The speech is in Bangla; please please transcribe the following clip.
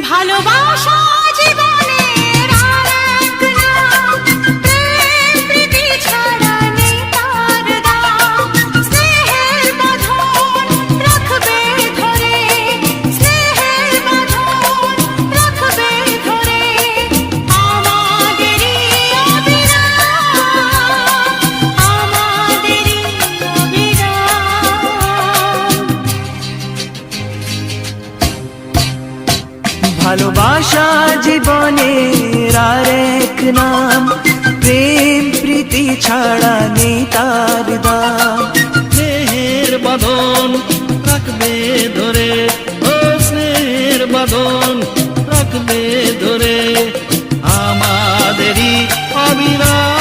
ভালোবাসা জীবনের আর এক নাম, প্রেম প্রীতি ছাড়া নেই তার দাম। স্নেহের বাঁধন রাখবে ধরে, স্নেহের বাঁধন রাখবে ধরে, আমাদেরই অবিরাম, আমাদেরই অবিরাম। ভালোবাসা জীবনের আর এক নাম, প্রেম প্রীতি ছাড়া নেই তার দাম। স্নেহের বাঁধন রাখবে ধরে, ও স্নেহের বাঁধন রাখবে ধরে, আমাদেরই অবিরাম।